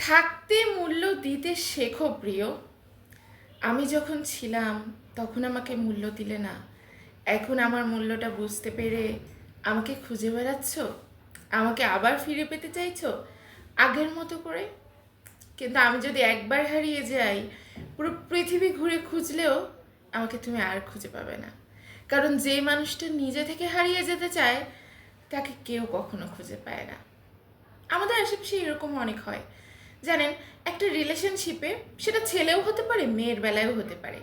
থাকতে মূল্য দিতে শেখো প্রিয়। আমি যখন ছিলাম তখন আমাকে মূল্য দিলে না। এখন আমার মূল্যটা বুঝতে পেরে আমাকে খুঁজে বেড়াচ্ছ, আমাকে আবার ফিরে পেতে চাইছো আগের মতো করে। কিন্তু আমি যদি একবার হারিয়ে যাই, পুরো পৃথিবী ঘুরে খুঁজলেও আমাকে তুমি আর খুঁজে পাবে না। কারণ যে মানুষটা নিজে থেকে হারিয়ে যেতে চায় তাকে কেউ কখনো খুঁজে পায় না। আমাদের আশেপাশে এরকম অনেক হয়, জানেন। একটা রিলেশনশিপে সেটা ছেলেও হতে পারে, মেয়ের বেলায়ও হতে পারে,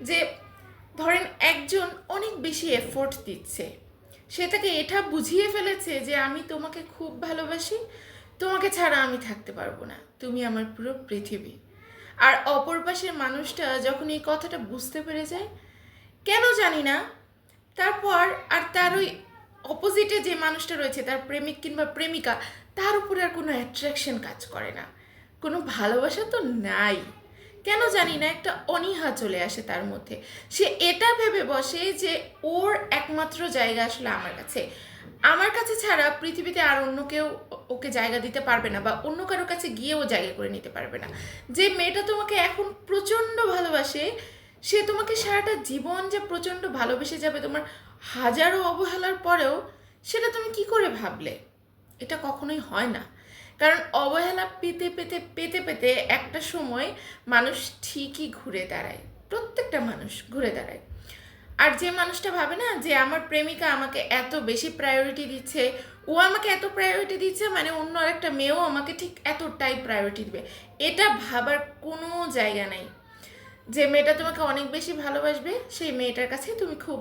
যে ধরেন একজন অনেক বেশি এফোর্ট দিচ্ছে, সে তাকে এটা বুঝিয়ে ফেলেছে যে আমি তোমাকে খুব ভালোবাসি, তোমাকে ছাড়া আমি থাকতে পারবো না, তুমি আমার পুরো পৃথিবী। আর অপর পাশের মানুষটা যখন এই কথাটা বুঝতে পেরে যায়, কেন জানি না, তারপর আর তার ওই অপোজিটে যে মানুষটা রয়েছে, তার প্রেমিক কিংবা প্রেমিকা, তার উপরে আর কোনো অ্যাট্রাকশন কাজ করে না, কোনো ভালোবাসা তো নাই। কেন জানি না একটা অনীহা চলে আসে তার মধ্যে। সে এটা ভেবে বসে যে ওর একমাত্র জায়গা আসলে আমার কাছে, আমার কাছে ছাড়া পৃথিবীতে আর অন্য কেউ ওকে জায়গা দিতে পারবে না, বা অন্য কারো কাছে গিয়েও জায়গা করে নিতে পারবে না। যে মেয়েটা তোমাকে এখন প্রচণ্ড ভালোবাসে, সে তোমাকে সারাটা জীবন যে প্রচণ্ড ভালোবেসে যাবে তোমার হাজারো অবহেলার পরেও, সেটা তুমি কি করে ভাবলে? এটা কখনোই হয় না। কারণ অবহেলা পেতে পেতে পেতে পেতে একটা সময় মানুষ ঠিকই ঘুরে দাঁড়ায়, প্রত্যেকটা মানুষ ঘুরে দাঁড়ায়। আর যে মানুষটা ভাবে না যে আমার প্রেমিকা আমাকে এত বেশি প্রায়োরিটি দিচ্ছে, ও আমাকে এত প্রায়োরিটি দিচ্ছে, মানে অন্য আরেকটা মেয়েও আমাকে ঠিক এতটাই প্রায়োরিটি দিবে, এটা ভাবার কোনো জায়গা নাই। যে মেয়েটা তোমাকে অনেক বেশি ভালোবাসবে, সেই মেয়েটার কাছে তুমি খুব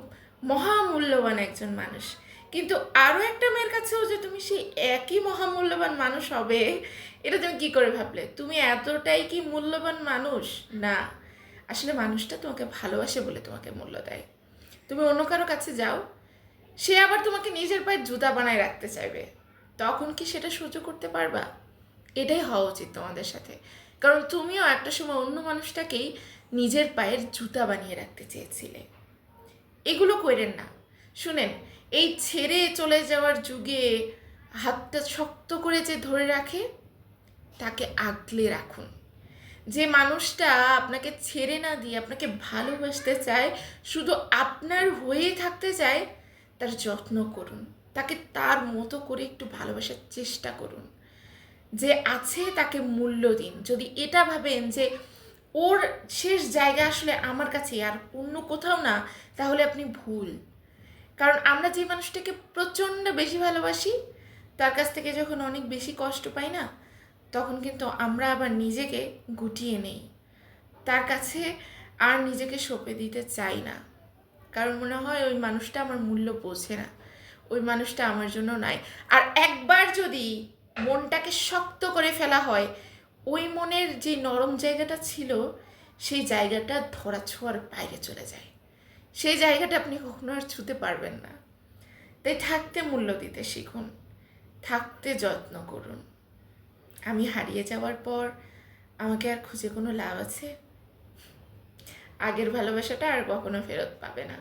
মহামূল্যবান একজন মানুষ। কিন্তু আরও একটা মেয়ের কাছেও যে তুমি সেই একই মহামূল্যবান মানুষ হবে, এটা তুমি কি করে ভাবলে? তুমি এতটাই কি মূল্যবান মানুষ? না, আসলে মানুষটা তোমাকে ভালোবাসে বলে তোমাকে মূল্য দেয়। তুমি অন্য কারো কাছে যাও, সে আবার তোমাকে নিজের পায়ে জুতা বানায় রাখতে চাইবে, তখন কি সেটা সহ্য করতে পারবা? এটাই হওয়া উচিত তোমাদের সাথে। কারণ তুমিও একটা সময় অন্য মানুষটাকেই নিজের পায়ের জুতা বানিয়ে রাখতে চেয়েছিলে। এগুলো করেন না। শুনেন, এই ছেড়ে চলে যাওয়ার যুগে হাতটা শক্ত করে যে ধরে রাখে, তাকে আগলে রাখুন। যে মানুষটা আপনাকে ছেড়ে না দিয়ে আপনাকে ভালোবাসতে চায়, শুধু আপনার হয়ে থাকতে চায়, তার যত্ন করুন, তাকে তার মতো করে একটু ভালোবাসার চেষ্টা করুন। যে আছে তাকে মূল্য দিন। যদি এটা ভাবেন যে ওর শেষ জায়গা আসলে আমার কাছে আর অন্য কোথাও না, তাহলে আপনি ভুল। কারণ আমরা যে মানুষটাকে প্রচণ্ড বেশি ভালোবাসি, তার কাছ থেকে যখন অনেক বেশি কষ্ট পাই না, তখন কিন্তু আমরা আবার নিজেকে গুটিয়ে নেই, তার কাছে আর নিজেকে সঁপে দিতে চাই না। কারণ মনে হয় ওই মানুষটা আমার মূল্য বোঝে না, ওই মানুষটা আমার জন্য নাই। আর একবার যদি মনটাকে শক্ত করে ফেলা হয়, ওই মনের যে নরম জায়গাটা ছিল, সেই জায়গাটা ধরা ছোঁয়ার বাইরে চলে যায়, সেই জায়গাটা আপনি কখনো আর ছুঁতে পারবেন না। তাই থাকতে মূল্য দিতে শিখুন, থাকতে যত্ন করুন। আমি হারিয়ে যাওয়ার পর আমাকে আর খুঁজে কোনো লাভ আছে? আগের ভালোবাসাটা আর কখনো ফেরত পাবে না।